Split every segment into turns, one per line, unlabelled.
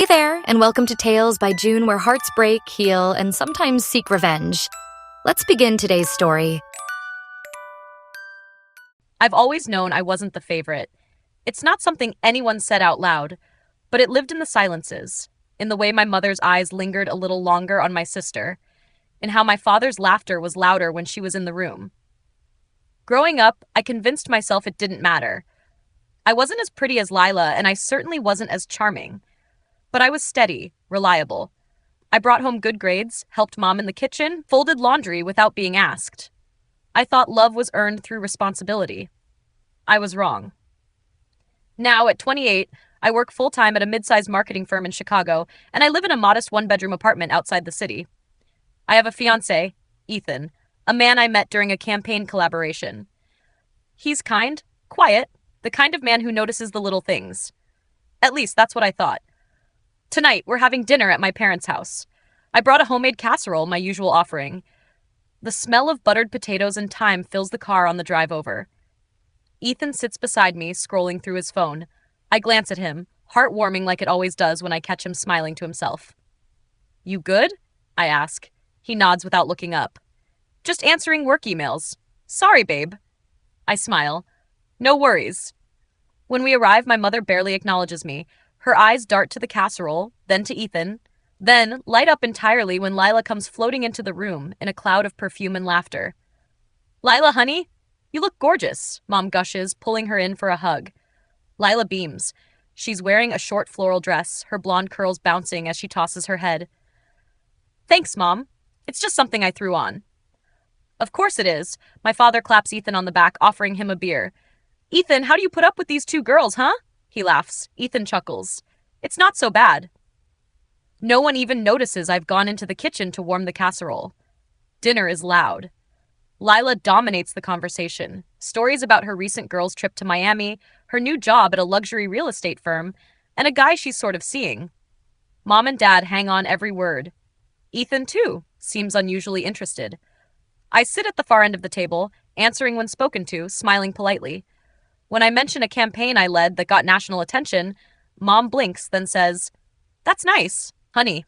Hey there, and welcome to Tales by June, where hearts break, heal, and sometimes seek revenge. Let's begin today's story.
I've always known I wasn't the favorite. It's not something anyone said out loud, but it lived in the silences, in the way my mother's eyes lingered a little longer on my sister, in how my father's laughter was louder when she was in the room. Growing up, I convinced myself it didn't matter. I wasn't as pretty as Lila, and I certainly wasn't as charming. But I was steady, reliable. I brought home good grades, helped mom in the kitchen, folded laundry without being asked. I thought love was earned through responsibility. I was wrong. Now, at 28, I work full-time at a mid-sized marketing firm in Chicago, and I live in a modest one-bedroom apartment outside the city. I have a fiancé, Ethan, a man I met during a campaign collaboration. He's kind, quiet, the kind of man who notices the little things. At least, that's what I thought. Tonight, we're having dinner at my parents' house. I brought a homemade casserole, my usual offering. The smell of buttered potatoes and thyme fills the car on the drive over. Ethan sits beside me, scrolling through his phone. I glance at him, heartwarming like it always does when I catch him smiling to himself. "You good?" I ask. He nods without looking up. "Just answering work emails. Sorry, babe." I smile. "No worries." When we arrive, my mother barely acknowledges me. Her eyes dart to the casserole, then to Ethan, then light up entirely when Lila comes floating into the room in a cloud of perfume and laughter. "Lila, honey, you look gorgeous," Mom gushes, pulling her in for a hug. Lila beams. She's wearing a short floral dress, her blonde curls bouncing as she tosses her head. "Thanks, Mom. It's just something I threw on." "Of course it is." My father claps Ethan on the back, offering him a beer. "Ethan, how do you put up with these two girls, huh?" He laughs. Ethan chuckles. "It's not so bad." No one even notices I've gone into the kitchen to warm the casserole. Dinner is loud. Lila dominates the conversation. Stories about her recent girls' trip to Miami, her new job at a luxury real estate firm, and a guy she's sort of seeing. Mom and Dad hang on every word. Ethan, too, seems unusually interested. I sit at the far end of the table, answering when spoken to, smiling politely. When I mention a campaign I led that got national attention, Mom blinks, then says, "That's nice, honey."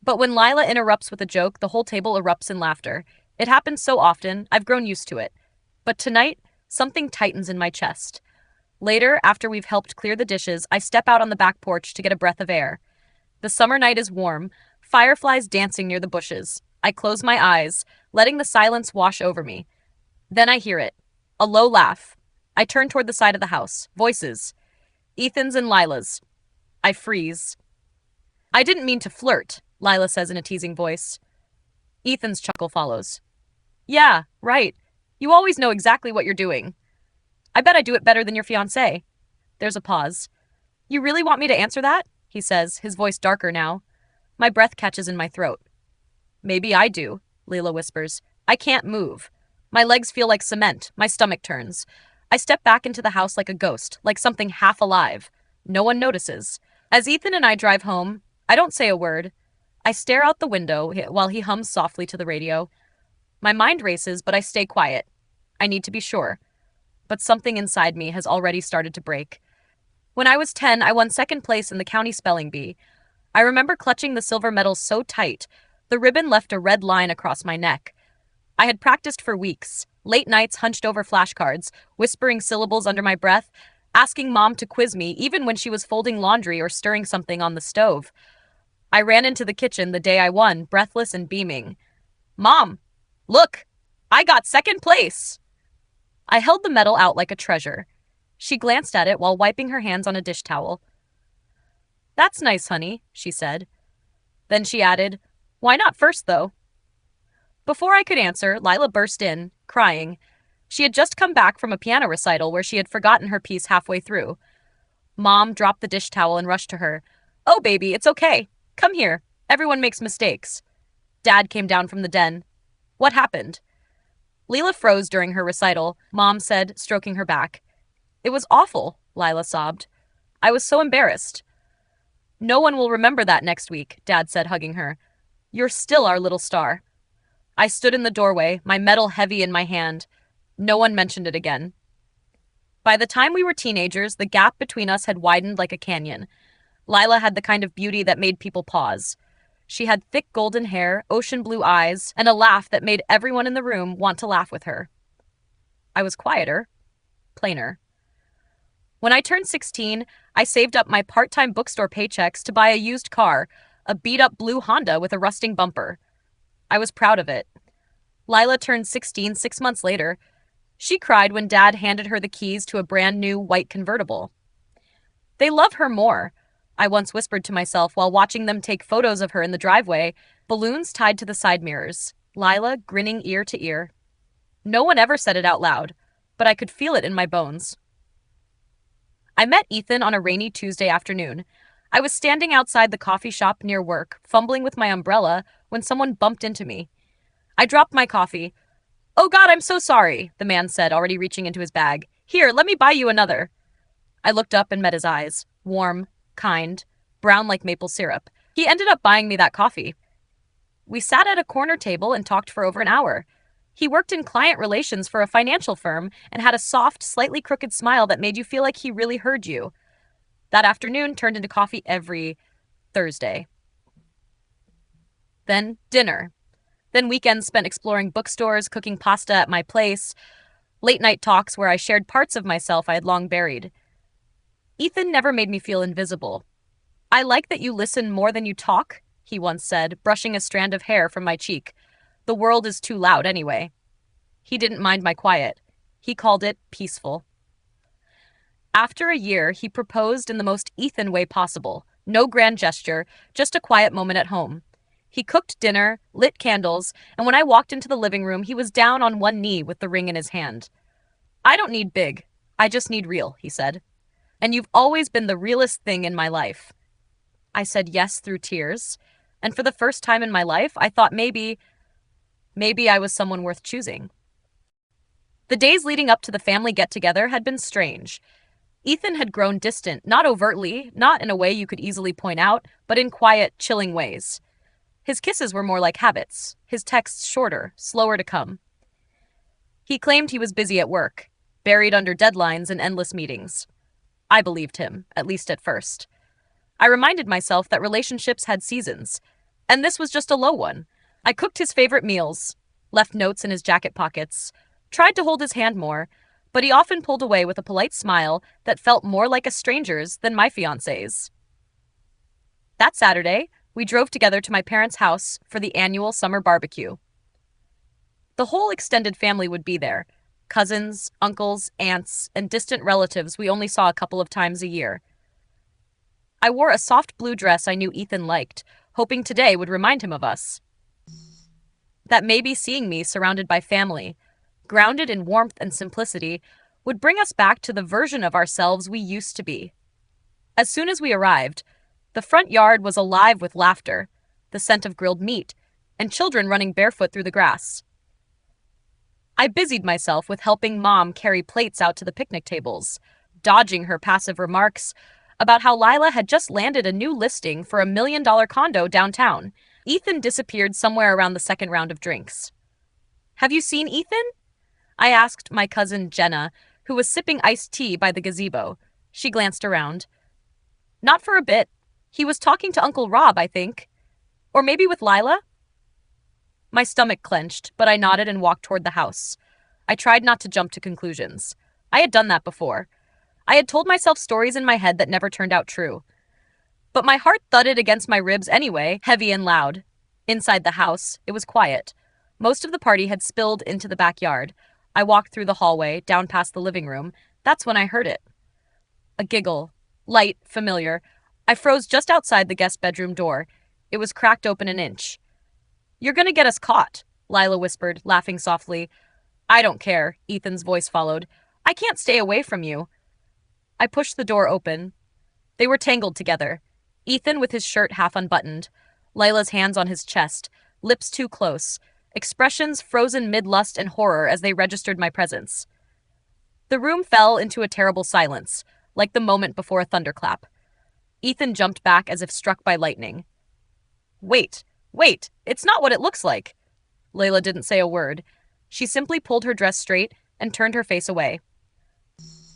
But when Lila interrupts with a joke, the whole table erupts in laughter. It happens so often, I've grown used to it. But tonight, something tightens in my chest. Later, after we've helped clear the dishes, I step out on the back porch to get a breath of air. The summer night is warm, fireflies dancing near the bushes. I close my eyes, letting the silence wash over me. Then I hear it. A low laugh. I turn toward the side of the house. Voices. Ethan's and Lila's. I freeze. "I didn't mean to flirt," Lila says in a teasing voice. Ethan's chuckle follows. "Yeah, right. You always know exactly what you're doing." "I bet I do it better than your fiancé." There's a pause. "You really want me to answer that?" he says, his voice darker now. My breath catches in my throat. "Maybe I do," Lila whispers. "I can't move. My legs feel like cement. My stomach turns. I step back into the house like a ghost, like something half alive. No one notices. As Ethan and I drive home, I don't say a word. I stare out the window while he hums softly to the radio. My mind races, but I stay quiet. I need to be sure. But something inside me has already started to break. When I was 10, I won second place in the county spelling bee. I remember clutching the silver medal so tight, the ribbon left a red line across my neck. I had practiced for weeks, late nights hunched over flashcards, whispering syllables under my breath, asking Mom to quiz me even when she was folding laundry or stirring something on the stove. I ran into the kitchen the day I won, breathless and beaming. "Mom, look, I got second place." I held the medal out like a treasure. She glanced at it while wiping her hands on a dish towel. "That's nice, honey," she said. Then she added, "Why not first, though?" Before I could answer, Lila burst in, crying. She had just come back from a piano recital where she had forgotten her piece halfway through. Mom dropped the dish towel and rushed to her. "Oh, baby, it's okay. Come here. Everyone makes mistakes." Dad came down from the den. "What happened?" Lila froze during her recital, Mom said, stroking her back. "It was awful," Lila sobbed. "I was so embarrassed." "No one will remember that next week," Dad said, hugging her. "You're still our little star." I stood in the doorway, my medal heavy in my hand. No one mentioned it again. By the time we were teenagers, the gap between us had widened like a canyon. Lila had the kind of beauty that made people pause. She had thick golden hair, ocean blue eyes, and a laugh that made everyone in the room want to laugh with her. I was quieter, plainer. When I turned 16, I saved up my part-time bookstore paychecks to buy a used car, a beat-up blue Honda with a rusting bumper. I was proud of it. Lila turned 16 6 months later. She cried when Dad handed her the keys to a brand new white convertible. They love her more, I once whispered to myself while watching them take photos of her in the driveway, balloons tied to the side mirrors, Lila grinning ear to ear. No one ever said it out loud, but I could feel it in my bones. I met Ethan on a rainy Tuesday afternoon. I was standing outside the coffee shop near work, fumbling with my umbrella, when someone bumped into me. I dropped my coffee. "Oh God, I'm so sorry," the man said, already reaching into his bag. "Here, let me buy you another." I looked up and met his eyes, warm, kind, brown like maple syrup. He ended up buying me that coffee. We sat at a corner table and talked for over an hour. He worked in client relations for a financial firm and had a soft, slightly crooked smile that made you feel like he really heard you. That afternoon turned into coffee every Thursday. Then dinner. Then weekends spent exploring bookstores, cooking pasta at my place, late night talks where I shared parts of myself I had long buried. Ethan never made me feel invisible. "I like that you listen more than you talk," he once said, brushing a strand of hair from my cheek. "The world is too loud anyway." He didn't mind my quiet. He called it peaceful. After a year, he proposed in the most Ethan way possible. No grand gesture, just a quiet moment at home. He cooked dinner, lit candles, and when I walked into the living room, he was down on one knee with the ring in his hand. "I don't need big. I just need real," he said. "And you've always been the realest thing in my life." I said yes through tears, and for the first time in my life, I thought maybe I was someone worth choosing. The days leading up to the family get-together had been strange. Ethan had grown distant, not overtly, not in a way you could easily point out, but in quiet, chilling ways. His kisses were more like habits, his texts shorter, slower to come. He claimed he was busy at work, buried under deadlines and endless meetings. I believed him, at least at first. I reminded myself that relationships had seasons, and this was just a low one. I cooked his favorite meals, left notes in his jacket pockets, tried to hold his hand more, but he often pulled away with a polite smile that felt more like a stranger's than my fiancé's. That Saturday, we drove together to my parents' house for the annual summer barbecue. The whole extended family would be there: cousins, uncles, aunts, and distant relatives we only saw a couple of times a year. I wore a soft blue dress I knew Ethan liked, hoping today would remind him of us. That maybe seeing me surrounded by family, grounded in warmth and simplicity, would bring us back to the version of ourselves we used to be. As soon as we arrived, the front yard was alive with laughter, the scent of grilled meat, and children running barefoot through the grass. I busied myself with helping Mom carry plates out to the picnic tables, dodging her passive remarks about how Lila had just landed a new listing for $1 million condo downtown. Ethan disappeared somewhere around the second round of drinks. "Have you seen Ethan?" I asked my cousin Jenna, who was sipping iced tea by the gazebo. She glanced around. "Not for a bit. He was talking to Uncle Rob, I think. Or maybe with Lila?" My stomach clenched, but I nodded and walked toward the house. I tried not to jump to conclusions. I had done that before. I had told myself stories in my head that never turned out true. But my heart thudded against my ribs anyway, heavy and loud. Inside the house, it was quiet. Most of the party had spilled into the backyard. I walked through the hallway, down past the living room. That's when I heard it. A giggle. Light, familiar. I froze just outside the guest bedroom door. It was cracked open an inch. "You're gonna get us caught," Lila whispered, laughing softly. "I don't care," Ethan's voice followed. "I can't stay away from you." I pushed the door open. They were tangled together. Ethan with his shirt half unbuttoned, Lila's hands on his chest, lips too close, expressions frozen mid-lust and horror as they registered my presence. The room fell into a terrible silence, like the moment before a thunderclap. Ethan jumped back as if struck by lightning. Wait, it's not what it looks like." Layla didn't say a word. She simply pulled her dress straight and turned her face away.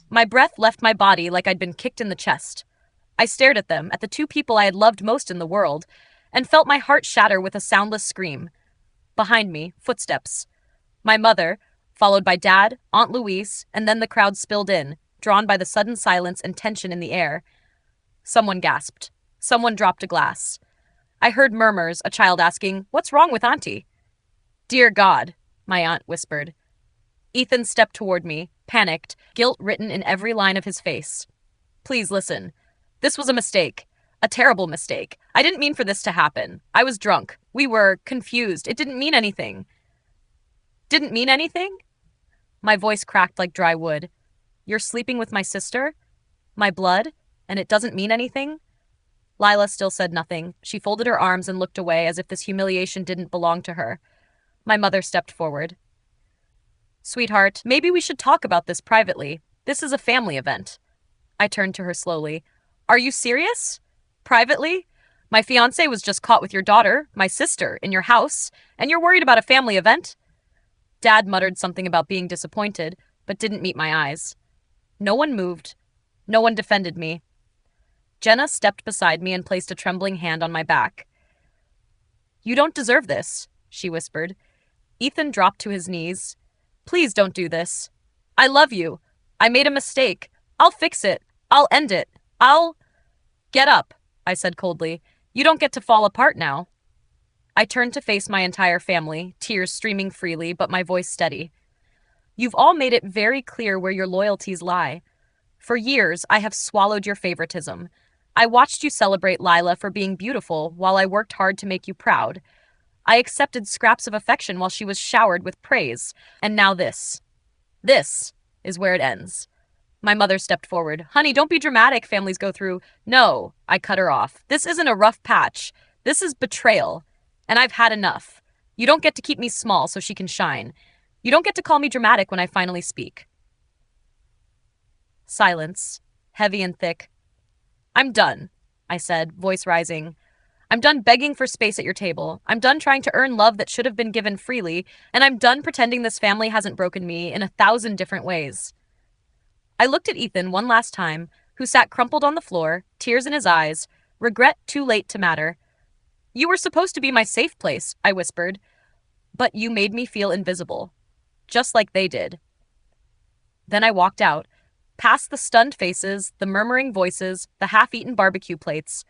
My breath left my body like I'd been kicked in the chest. I stared at them, at the two people I had loved most in the world, and felt my heart shatter with a soundless scream. Behind me, footsteps. My mother, followed by Dad, Aunt Louise, and then the crowd spilled in, drawn by the sudden silence and tension in the air. Someone gasped. Someone dropped a glass. I heard murmurs, a child asking, "What's wrong with Auntie?" "Dear God," my aunt whispered. Ethan stepped toward me, panicked, guilt written in every line of his face. "Please listen. This was a mistake. A terrible mistake. I didn't mean for this to happen. I was drunk. We were confused. It didn't mean anything." "Didn't mean anything?" My voice cracked like dry wood. "You're sleeping with my sister? My blood? And it doesn't mean anything?" Lila still said nothing. She folded her arms and looked away as if this humiliation didn't belong to her. My mother stepped forward. "Sweetheart, maybe we should talk about this privately. This is a family event." I turned to her slowly. "Are you serious? Privately? My fiancé was just caught with your daughter, my sister, in your house, and you're worried about a family event?" Dad muttered something about being disappointed, but didn't meet my eyes. No one moved. No one defended me. Jenna stepped beside me and placed a trembling hand on my back. "You don't deserve this," she whispered. Ethan dropped to his knees. "Please don't do this. I love you. I made a mistake. I'll fix it. I'll end it. Get up," I said coldly. "You don't get to fall apart now." I turned to face my entire family, tears streaming freely, but my voice steady. "You've all made it very clear where your loyalties lie. For years, I have swallowed your favoritism. I watched you celebrate Lila for being beautiful while I worked hard to make you proud. I accepted scraps of affection while she was showered with praise. And now this. This is where it ends." My mother stepped forward. "Honey, don't be dramatic, families go through." "No," I cut her off. "This isn't a rough patch. This is betrayal. And I've had enough. You don't get to keep me small so she can shine. You don't get to call me dramatic when I finally speak." Silence, heavy and thick. "I'm done," I said, voice rising. "I'm done begging for space at your table. I'm done trying to earn love that should have been given freely, and I'm done pretending this family hasn't broken me in 1,000 different ways." I looked at Ethan one last time, who sat crumpled on the floor, tears in his eyes, regret too late to matter. "You were supposed to be my safe place," I whispered, "but you made me feel invisible, just like they did." Then I walked out, past the stunned faces, the murmuring voices, the half-eaten barbecue plates.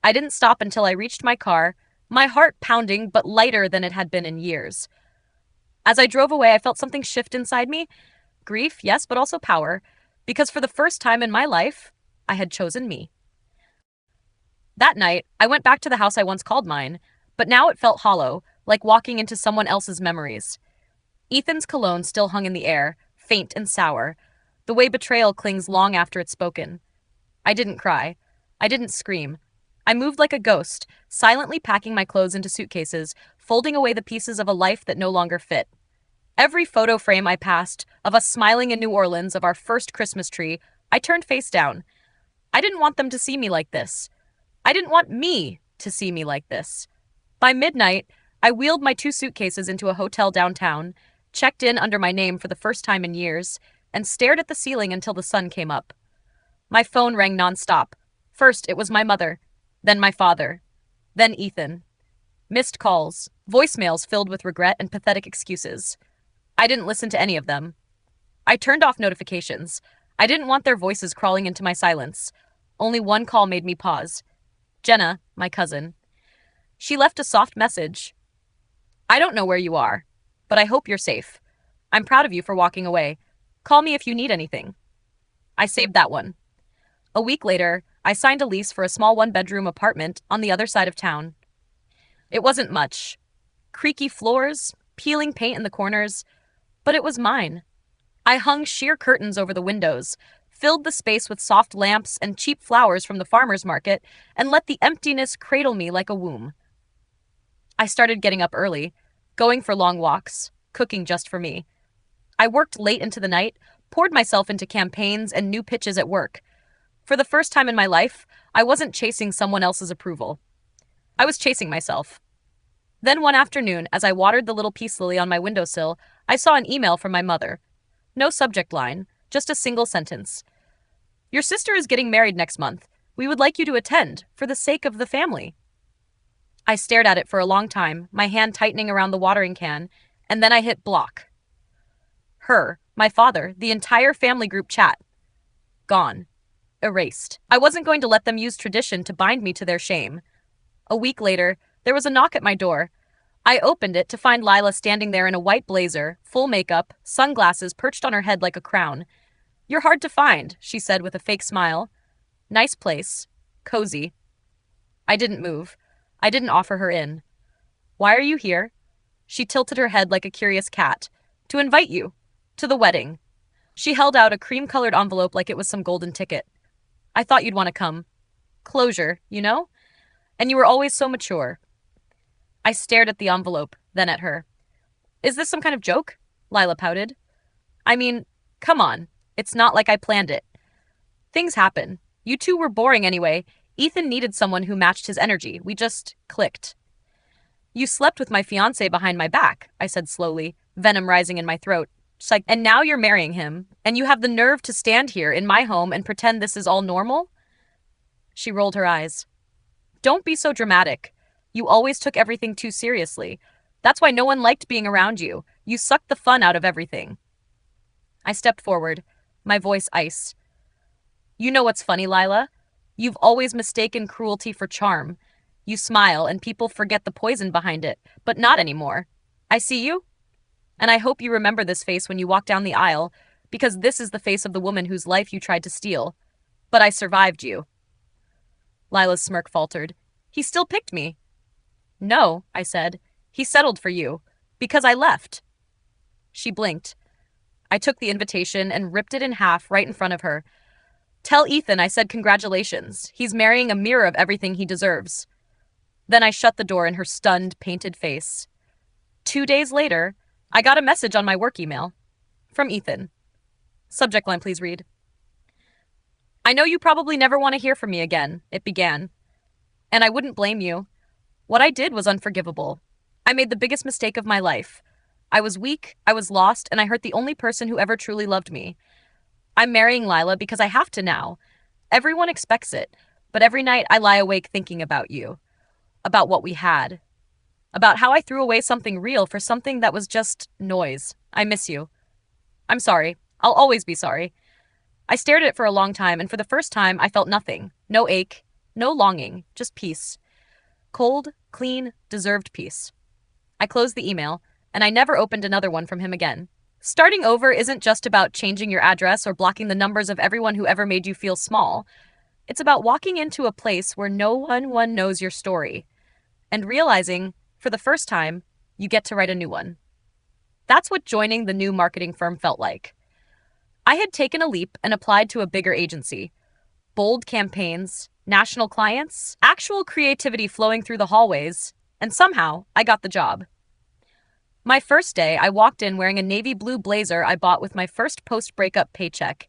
I didn't stop until I reached my car, my heart pounding but lighter than it had been in years. As I drove away, I felt something shift inside me. Grief, yes, but also power, because for the first time in my life, I had chosen me. That night, I went back to the house I once called mine, but now it felt hollow, like walking into someone else's memories. Ethan's cologne still hung in the air, faint and sour, the way betrayal clings long after it's spoken. I didn't cry. I didn't scream. I moved like a ghost, silently packing my clothes into suitcases, folding away the pieces of a life that no longer fit. Every photo frame I passed, of us smiling in New Orleans, of our first Christmas tree, I turned face down. I didn't want them to see me like this. I didn't want me to see me like this. By midnight, I wheeled my 2 suitcases into a hotel downtown, checked in under my name for the first time in years, and stared at the ceiling until the sun came up. My phone rang nonstop. First, it was my mother, then my father, then Ethan. Missed calls, voicemails filled with regret and pathetic excuses. I didn't listen to any of them. I turned off notifications. I didn't want their voices crawling into my silence. Only one call made me pause. Jenna, my cousin. She left a soft message. "I don't know where you are, but I hope you're safe. I'm proud of you for walking away. Call me if you need anything." I saved that one. A week later, I signed a lease for a small 1-bedroom apartment on the other side of town. It wasn't much. Creaky floors, peeling paint in the corners, but it was mine. I hung sheer curtains over the windows, filled the space with soft lamps and cheap flowers from the farmer's market, and let the emptiness cradle me like a womb. I started getting up early, going for long walks, cooking just for me. I worked late into the night, poured myself into campaigns and new pitches at work. For the first time in my life, I wasn't chasing someone else's approval. I was chasing myself. Then one afternoon, as I watered the little peace lily on my windowsill, I saw an email from my mother. No subject line, just a single sentence. "Your sister is getting married next month. We would like you to attend, for the sake of the family. I stared at it for a long time, my hand tightening around the watering can, and then I hit block. Her, my father, the entire family group chat. Gone. Erased. I wasn't going to let them use tradition to bind me to their shame. A week later, there was a knock at my door. I opened it to find Lila standing there in a white blazer, full makeup, sunglasses perched on her head like a crown. "You're hard to find," she said with a fake smile. "Nice place. Cozy." I didn't move. I didn't offer her in. "Why are you here?" She tilted her head like a curious cat. "To invite you. To the wedding." She held out a cream-colored envelope like it was some golden ticket. "I thought you'd want to come. Closure, you know? And you were always so mature." I stared at the envelope, then at her. "Is this some kind of joke?" Lila pouted. "I mean, come on. It's not like I planned it. Things happen. You two were boring anyway. Ethan needed someone who matched his energy. We just clicked." "You slept with my fiancé behind my back," I said slowly, venom rising in my throat. "And now you're marrying him, and you have the nerve to stand here in my home and pretend this is all normal?" She rolled her eyes. "Don't be so dramatic. You always took everything too seriously. That's why no one liked being around you. You sucked the fun out of everything." I stepped forward, my voice ice. "You know what's funny, Lila? You've always mistaken cruelty for charm. You smile and people forget the poison behind it, but not anymore. I see you. And I hope you remember this face when you walk down the aisle, because this is the face of the woman whose life you tried to steal. But I survived you." Lila's smirk faltered. "He still picked me." "No," I said. "He settled for you. Because I left." She blinked. I took the invitation and ripped it in half right in front of her. "Tell Ethan I said congratulations. He's marrying a mirror of everything he deserves." Then I shut the door in her stunned, painted face. 2 days later, I got a message on my work email. From Ethan. Subject line, please read. "I know you probably never want to hear from me again," it began. "And I wouldn't blame you. What I did was unforgivable. I made the biggest mistake of my life. I was weak, I was lost, and I hurt the only person who ever truly loved me. I'm marrying Lila because I have to now. Everyone expects it, but every night I lie awake thinking about you. About what we had. About how I threw away something real for something that was just noise. I miss you. I'm sorry. I'll always be sorry." I stared at it for a long time, and for the first time, I felt nothing. No ache, no longing, just peace. Cold, clean, deserved peace. I closed the email, and I never opened another one from him again. Starting over isn't just about changing your address or blocking the numbers of everyone who ever made you feel small. It's about walking into a place where no one knows your story, and realizing, for the first time, you get to write a new one. That's what joining the new marketing firm felt like. I had taken a leap and applied to a bigger agency. Bold campaigns, national clients, actual creativity flowing through the hallways, and somehow I got the job. My first day, I walked in wearing a navy blue blazer I bought with my first post-breakup paycheck,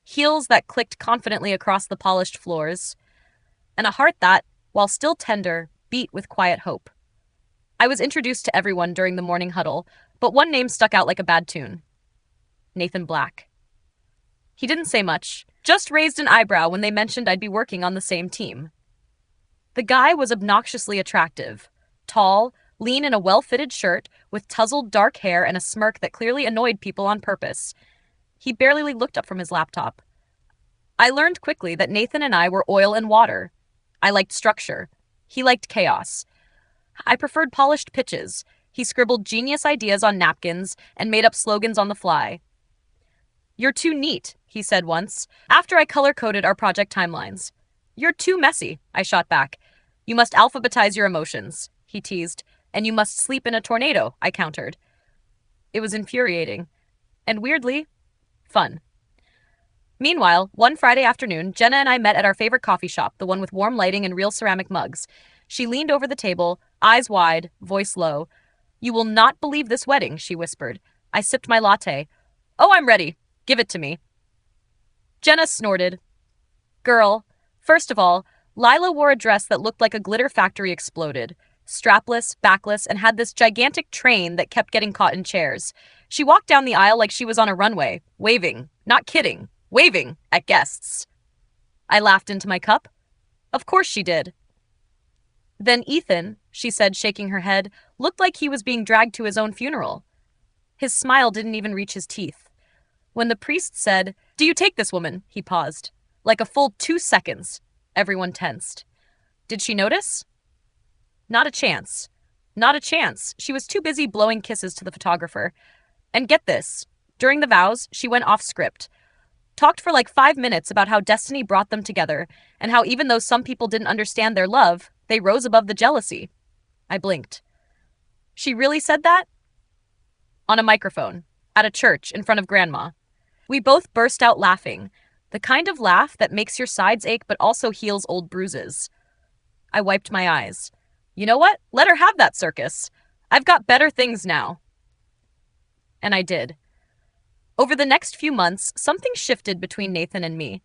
heels that clicked confidently across the polished floors, and a heart that, while still tender, beat with quiet hope. I was introduced to everyone during the morning huddle, but one name stuck out like a bad tune. Nathan Black. He didn't say much, just raised an eyebrow when they mentioned I'd be working on the same team. The guy was obnoxiously attractive, tall, lean in a well-fitted shirt, with tousled dark hair and a smirk that clearly annoyed people on purpose. He barely looked up from his laptop. I learned quickly that Nathan and I were oil and water. I liked structure. He liked chaos. I preferred polished pitches. He scribbled genius ideas on napkins and made up slogans on the fly. "You're too neat," he said once, after I color-coded our project timelines. "You're too messy," I shot back. "You must alphabetize your emotions," he teased. "And you must sleep in a tornado," I countered. It was infuriating. And weirdly, fun. Meanwhile, one Friday afternoon, Jenna and I met at our favorite coffee shop, the one with warm lighting and real ceramic mugs. She leaned over the table, eyes wide, voice low. "You will not believe this wedding," she whispered. I sipped my latte. "Oh, I'm ready. Give it to me." Jenna snorted. "Girl, first of all, Lila wore a dress that looked like a glitter factory exploded. Strapless, backless, and had this gigantic train that kept getting caught in chairs. She walked down the aisle like she was on a runway, waving, not kidding, waving at guests." I laughed into my cup. Of course she did. Then Ethan, she said, shaking her head, looked like he was being dragged to his own funeral. His smile didn't even reach his teeth. When the priest said, "Do you take this woman?" he paused. Like a full 2 seconds. Everyone tensed. Did she notice? Not a chance. Not a chance. She was too busy blowing kisses to the photographer. And get this, during the vows, she went off script. Talked for like 5 minutes about how destiny brought them together, and how even though some people didn't understand their love, they rose above the jealousy. I blinked. She really said that? On a microphone, at a church, in front of Grandma. We both burst out laughing, the kind of laugh that makes your sides ache but also heals old bruises. I wiped my eyes. You know what? Let her have that circus. I've got better things now. And I did. Over the next few months, something shifted between Nathan and me.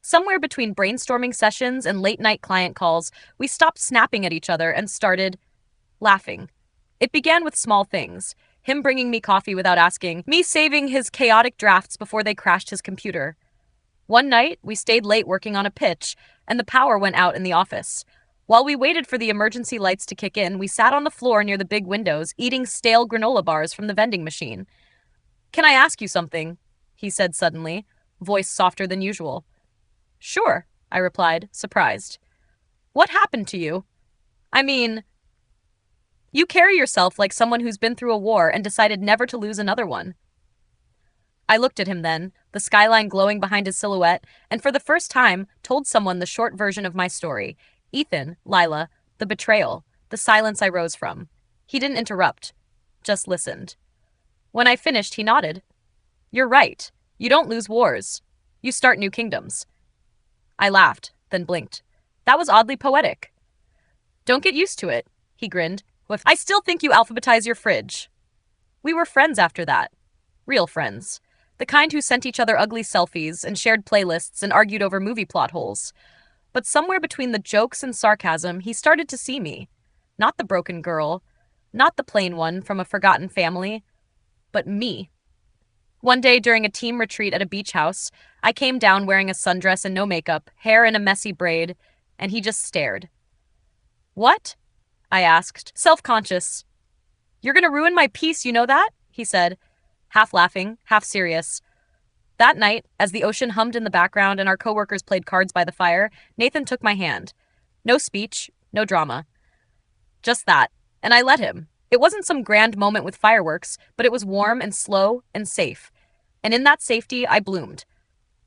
Somewhere between brainstorming sessions and late-night client calls, we stopped snapping at each other and started laughing. It began with small things. Him bringing me coffee without asking, me saving his chaotic drafts before they crashed his computer. One night, we stayed late working on a pitch, and the power went out in the office. While we waited for the emergency lights to kick in, we sat on the floor near the big windows, eating stale granola bars from the vending machine. "Can I ask you something?" he said suddenly, voice softer than usual. "Sure," I replied, surprised. "What happened to you? I mean, you carry yourself like someone who's been through a war and decided never to lose another one." I looked at him then, the skyline glowing behind his silhouette, and for the first time told someone the short version of my story. Ethan, Lila, the betrayal, the silence I rose from. He didn't interrupt, just listened. When I finished, he nodded. "You're right. You don't lose wars. You start new kingdoms." I laughed, then blinked. That was oddly poetic. "Don't get used to it," he grinned. "I still think you alphabetize your fridge." We were friends after that. Real friends. The kind who sent each other ugly selfies and shared playlists and argued over movie plot holes. But somewhere between the jokes and sarcasm, he started to see me. Not the broken girl, not the plain one from a forgotten family, but me. One day during a team retreat at a beach house, I came down wearing a sundress and no makeup, hair in a messy braid, and he just stared. "What?" I asked, self-conscious. "You're gonna ruin my peace, you know that?" he said, half laughing, half serious. That night, as the ocean hummed in the background and our coworkers played cards by the fire, Nathan took my hand. No speech, no drama. Just that, and I let him. It wasn't some grand moment with fireworks, but it was warm and slow and safe. And in that safety, I bloomed.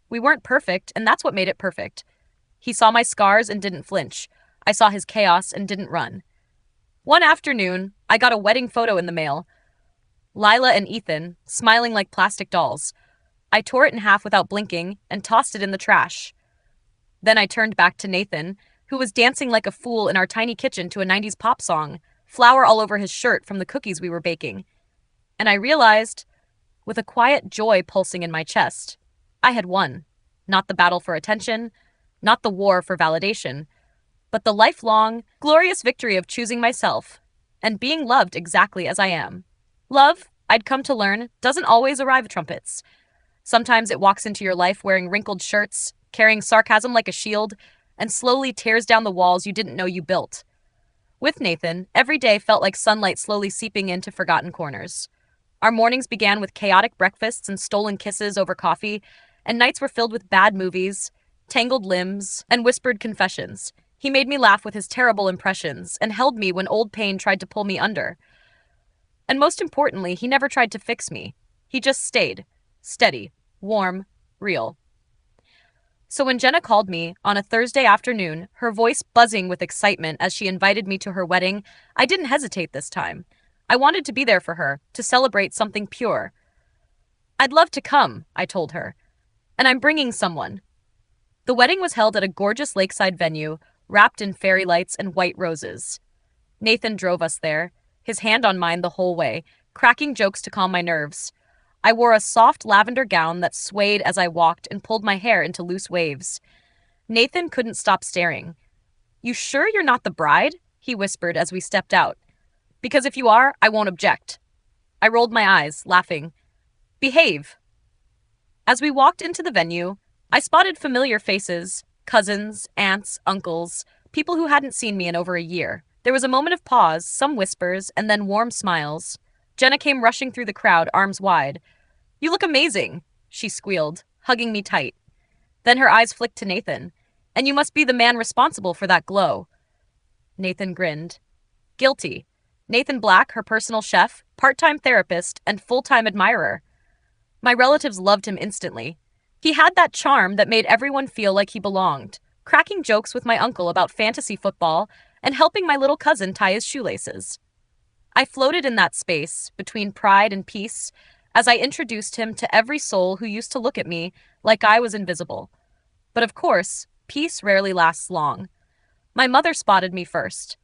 We weren't perfect, and that's what made it perfect. He saw my scars and didn't flinch. I saw his chaos and didn't run. One afternoon, I got a wedding photo in the mail. Lila and Ethan, smiling like plastic dolls. I tore it in half without blinking and tossed it in the trash. Then I turned back to Nathan, who was dancing like a fool in our tiny kitchen to a 90s pop song, flour all over his shirt from the cookies we were baking. And I realized, with a quiet joy pulsing in my chest, I had won. Not the battle for attention, not the war for validation, but the lifelong, glorious victory of choosing myself and being loved exactly as I am. Love, I'd come to learn, doesn't always arrive at trumpets. Sometimes it walks into your life wearing wrinkled shirts, carrying sarcasm like a shield, and slowly tears down the walls you didn't know you built. With Nathan, every day felt like sunlight slowly seeping into forgotten corners. Our mornings began with chaotic breakfasts and stolen kisses over coffee, and nights were filled with bad movies, tangled limbs, and whispered confessions. He made me laugh with his terrible impressions and held me when old pain tried to pull me under. And most importantly, he never tried to fix me. He just stayed, steady, warm, real. So when Jenna called me on a Thursday afternoon, her voice buzzing with excitement as she invited me to her wedding, I didn't hesitate this time. I wanted to be there for her, to celebrate something pure. "I'd love to come," I told her. "And I'm bringing someone." The wedding was held at a gorgeous lakeside venue, wrapped in fairy lights and white roses. Nathan drove us there, his hand on mine the whole way, cracking jokes to calm my nerves. I wore a soft lavender gown that swayed as I walked and pulled my hair into loose waves. Nathan couldn't stop staring. "You sure you're not the bride?" he whispered as we stepped out. "Because if you are, I won't object." I rolled my eyes, laughing. "Behave." As we walked into the venue, I spotted familiar faces, cousins, aunts, uncles, people who hadn't seen me in over a year. There was a moment of pause, some whispers, and then warm smiles. Jenna came rushing through the crowd, arms wide. "You look amazing," she squealed, hugging me tight. Then her eyes flicked to Nathan. "And you must be the man responsible for that glow." Nathan grinned. "Guilty." Nathan Black, her personal chef, part-time therapist, and full-time admirer. My relatives loved him instantly. He had that charm that made everyone feel like he belonged, cracking jokes with my uncle about fantasy football and helping my little cousin tie his shoelaces. I floated in that space, between pride and peace, as I introduced him to every soul who used to look at me like I was invisible. But of course, peace rarely lasts long. My mother spotted me first.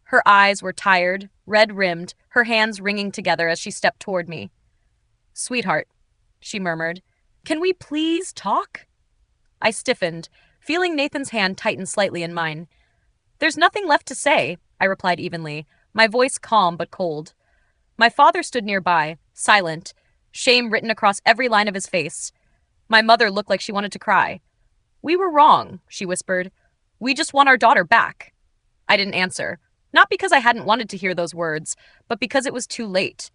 Her eyes were tired, red-rimmed, her hands wringing together as she stepped toward me. "Sweetheart," she murmured, "can we please talk?" I stiffened, feeling Nathan's hand tighten slightly in mine. "There's nothing left to say," I replied evenly, my voice calm but cold. My father stood nearby, silent, shame written across every line of his face. My mother looked like she wanted to cry. "We were wrong," she whispered. "We just want our daughter back." I didn't answer, not because I hadn't wanted to hear those words, but because it was too late.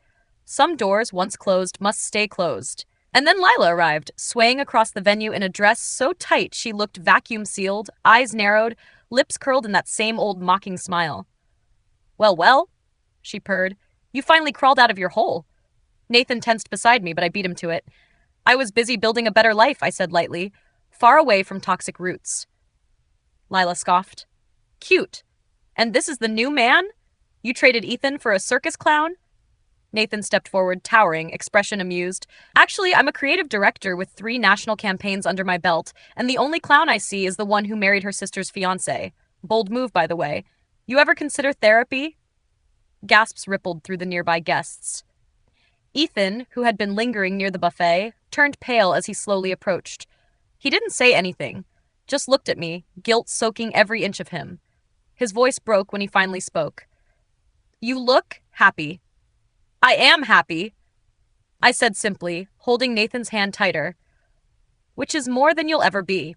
Some doors, once closed, must stay closed. And then Lila arrived, swaying across the venue in a dress so tight she looked vacuum-sealed, eyes narrowed, lips curled in that same old mocking smile. "Well, well," she purred. "You finally crawled out of your hole." Nathan tensed beside me, but I beat him to it. "I was busy building a better life," I said lightly, "far away from toxic roots." Lila scoffed. "Cute. And this is the new man? You traded Ethan for a circus clown?" Nathan stepped forward, towering, expression amused. "Actually, I'm a creative director with 3 national campaigns under my belt, and the only clown I see is the one who married her sister's fiancé. Bold move, by the way. You ever consider therapy?" Gasps rippled through the nearby guests. Ethan, who had been lingering near the buffet, turned pale as he slowly approached. He didn't say anything, just looked at me, guilt soaking every inch of him. His voice broke when he finally spoke. "You look happy." "I am happy," I said simply, holding Nathan's hand tighter. "Which is more than you'll ever be."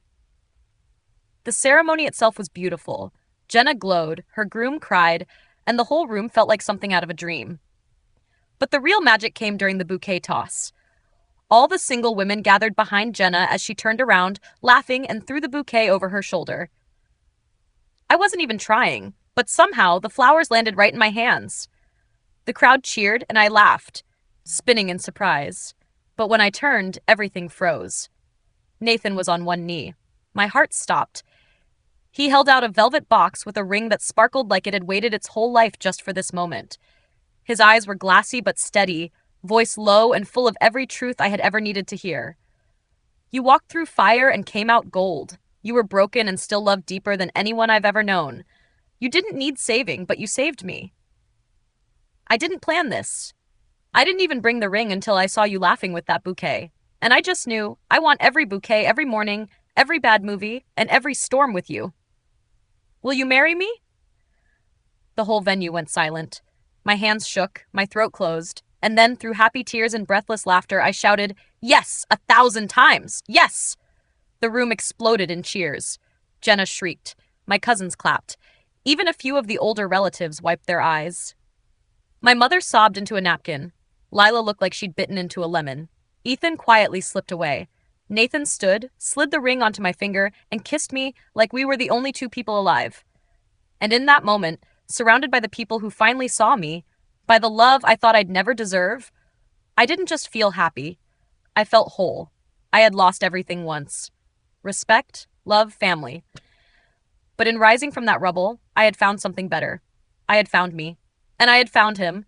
The ceremony itself was beautiful. Jenna glowed, her groom cried, and the whole room felt like something out of a dream. But the real magic came during the bouquet toss. All the single women gathered behind Jenna as she turned around, laughing, and threw the bouquet over her shoulder. I wasn't even trying, but somehow the flowers landed right in my hands. The crowd cheered, and I laughed, spinning in surprise. But when I turned, everything froze. Nathan was on one knee. My heart stopped. He held out a velvet box with a ring that sparkled like it had waited its whole life just for this moment. His eyes were glassy but steady, voice low and full of every truth I had ever needed to hear. "You walked through fire and came out gold. You were broken and still loved deeper than anyone I've ever known. You didn't need saving, but you saved me. I didn't plan this. I didn't even bring the ring until I saw you laughing with that bouquet. And I just knew I want every bouquet, every morning, every bad movie, and every storm with you. Will you marry me?" The whole venue went silent. My hands shook, my throat closed, and then through happy tears and breathless laughter, I shouted, "Yes, 1,000 times! Yes!" The room exploded in cheers. Jenna shrieked. My cousins clapped. Even a few of the older relatives wiped their eyes. My mother sobbed into a napkin. Lila looked like she'd bitten into a lemon. Ethan quietly slipped away. Nathan stood, slid the ring onto my finger, and kissed me like we were the only 2 people alive. And in that moment, surrounded by the people who finally saw me, by the love I thought I'd never deserve, I didn't just feel happy. I felt whole. I had lost everything once. Respect, love, family. But in rising from that rubble, I had found something better. I had found me. And I had found him.